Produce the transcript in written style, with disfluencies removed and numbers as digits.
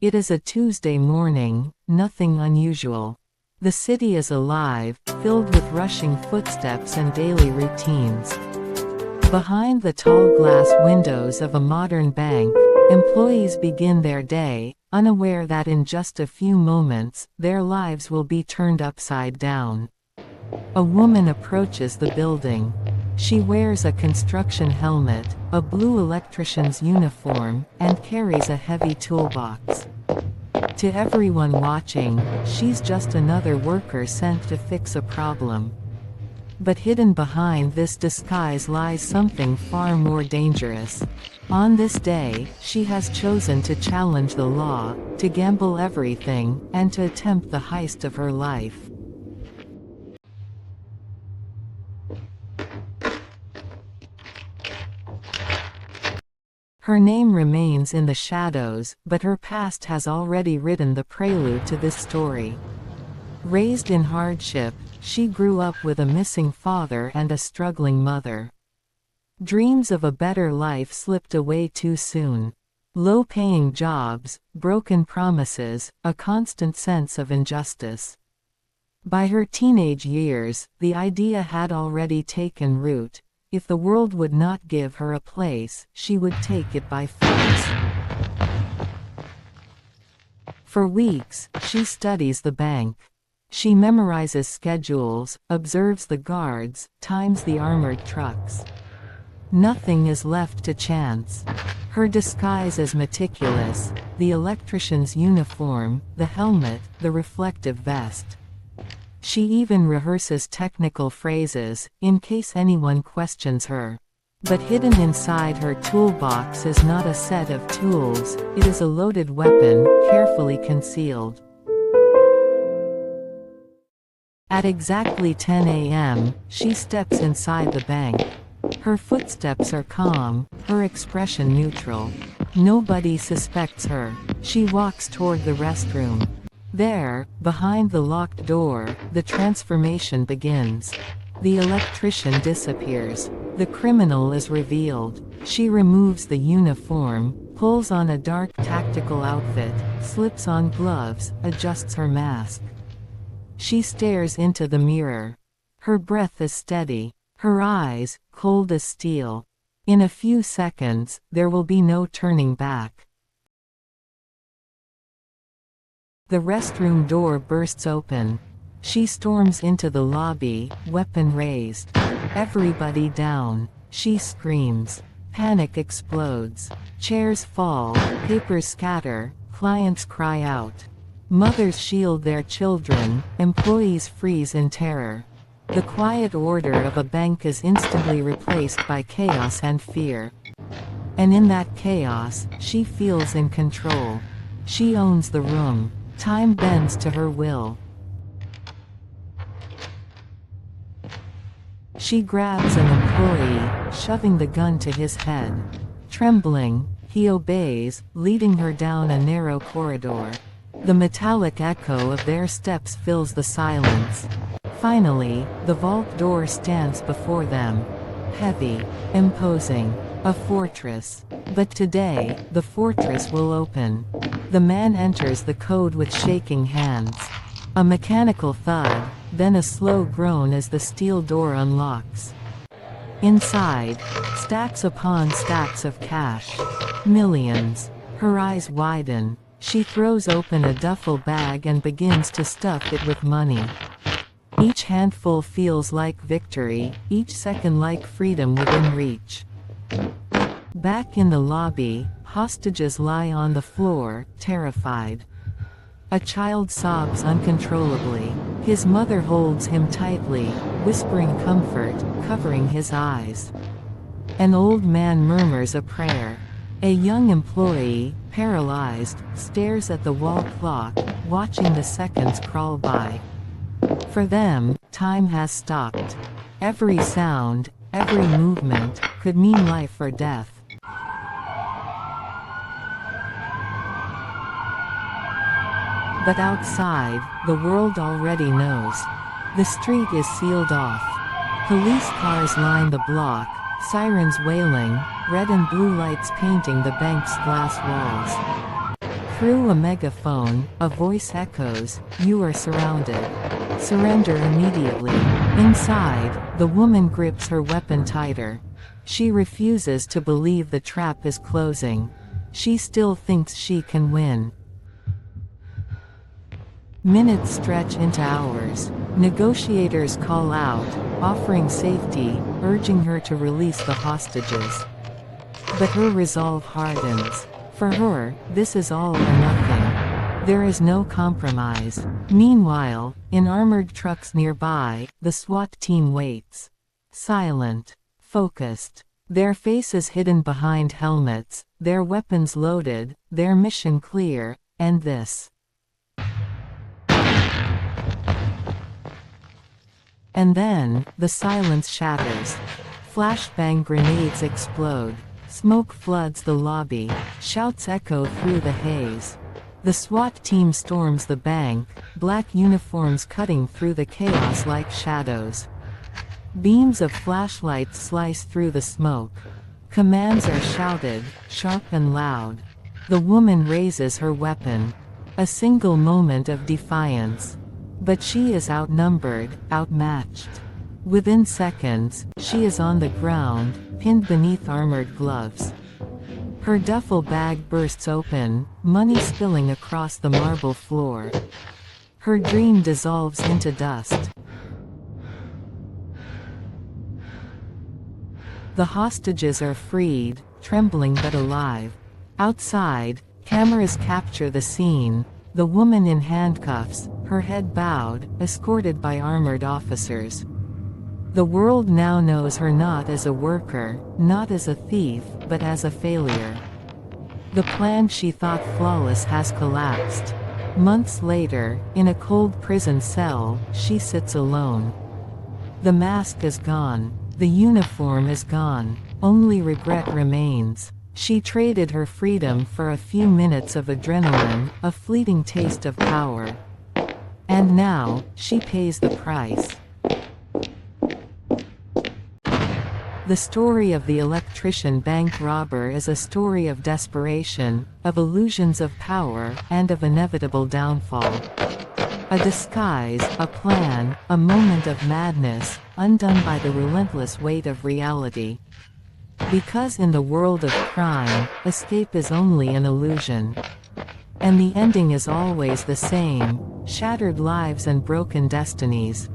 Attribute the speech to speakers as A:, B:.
A: It is a Tuesday morning, nothing unusual. The city is alive, filled with rushing footsteps and daily routines. Behind the tall glass windows of a modern bank, employees begin their day, unaware that in just a few moments, their lives will be turned upside down. A woman approaches the building. She wears a construction helmet, a blue electrician's uniform, and carries a heavy toolbox. To everyone watching, she's just another worker sent to fix a problem. But hidden behind this disguise lies something far more dangerous. On this day, she has chosen to challenge the law, to gamble everything, and to attempt the heist of her life. Her name remains in the shadows, but her past has already written the prelude to this story. Raised in hardship, she grew up with a missing father and a struggling mother. Dreams of a better life slipped away too soon. Low-paying jobs, broken promises, a constant sense of injustice. By her teenage years, the idea had already taken root. If the world would not give her a place, she would take it by force. For weeks, she studies the bank. She memorizes schedules, observes the guards, times the armored trucks. Nothing is left to chance. Her disguise is meticulous: the electrician's uniform, the helmet, the reflective vest. She even rehearses technical phrases, in case anyone questions her. But hidden inside her toolbox is not a set of tools, it is a loaded weapon, carefully concealed. At exactly 10 a.m., she steps inside the bank. Her footsteps are calm, her expression neutral. Nobody suspects her. She walks toward the restroom. There, behind the locked door, the transformation begins. The electrician disappears. The criminal is revealed. She removes the uniform, pulls on a dark tactical outfit, slips on gloves, adjusts her mask. She stares into the mirror. Her breath is steady. Her eyes, cold as steel. In a few seconds, there will be no turning back. The restroom door bursts open. She storms into the lobby, weapon raised. Everybody down. She screams. Panic explodes. Chairs fall, papers scatter, clients cry out. Mothers shield their children, employees freeze in terror. The quiet order of a bank is instantly replaced by chaos and fear. And in that chaos, she feels in control. She owns the room. Time bends to her will. She grabs an employee, shoving the gun to his head. Trembling, he obeys, leading her down a narrow corridor. The metallic echo of their steps fills the silence. Finally, the vault door stands before them. Heavy, imposing, a fortress. But today, the fortress will open. The man enters the code with shaking hands. A mechanical thud, then a slow groan as the steel door unlocks. Inside, stacks upon stacks of cash. Millions. Her eyes widen. She throws open a duffel bag and begins to stuff it with money. Each handful feels like victory, each second like freedom within reach. Back in the lobby, hostages lie on the floor, terrified. A child sobs uncontrollably. His mother holds him tightly, whispering comfort, covering his eyes. An old man murmurs a prayer. A young employee, paralyzed, stares at the wall clock, watching the seconds crawl by. For them, time has stopped. Every sound, every movement, could mean life or death. But outside, the world already knows. The street is sealed off. Police cars line the block, sirens wailing, red and blue lights painting the bank's glass walls. Through a megaphone, a voice echoes, "You are surrounded. Surrender immediately." Inside, the woman grips her weapon tighter. She refuses to believe the trap is closing. She still thinks she can win. Minutes stretch into hours. Negotiators call out, offering safety, urging her to release the hostages. But her resolve hardens. For her, this is all or nothing. There is no compromise. Meanwhile, in armored trucks nearby, the SWAT team waits. Silent. Focused. Their faces hidden behind helmets, their weapons loaded, their mission clear, and this. And then, the silence shatters. Flashbang grenades explode. Smoke floods the lobby. Shouts echo through the haze. The SWAT team storms the bank, black uniforms cutting through the chaos like shadows. Beams of flashlights slice through the smoke. Commands are shouted, sharp and loud. The woman raises her weapon. A single moment of defiance. But she is outnumbered, outmatched. Within seconds, she is on the ground, pinned beneath armored gloves. Her duffel bag bursts open, money spilling across the marble floor. Her dream dissolves into dust. The hostages are freed, trembling but alive. Outside, cameras capture the scene. The woman in handcuffs, her head bowed, escorted by armored officers. The world now knows her not as a worker, not as a thief, but as a failure. The plan she thought flawless has collapsed. Months later, in a cold prison cell, she sits alone. The mask is gone. The uniform is gone. Only regret remains. She traded her freedom for a few minutes of adrenaline, a fleeting taste of power. And now, she pays the price. The story of the Electrician bank robber is a story of desperation, of illusions of power, and of inevitable downfall. A disguise, a plan, a moment of madness, undone by the relentless weight of reality. Because in the world of crime, escape is only an illusion. And the ending is always the same: shattered lives and broken destinies.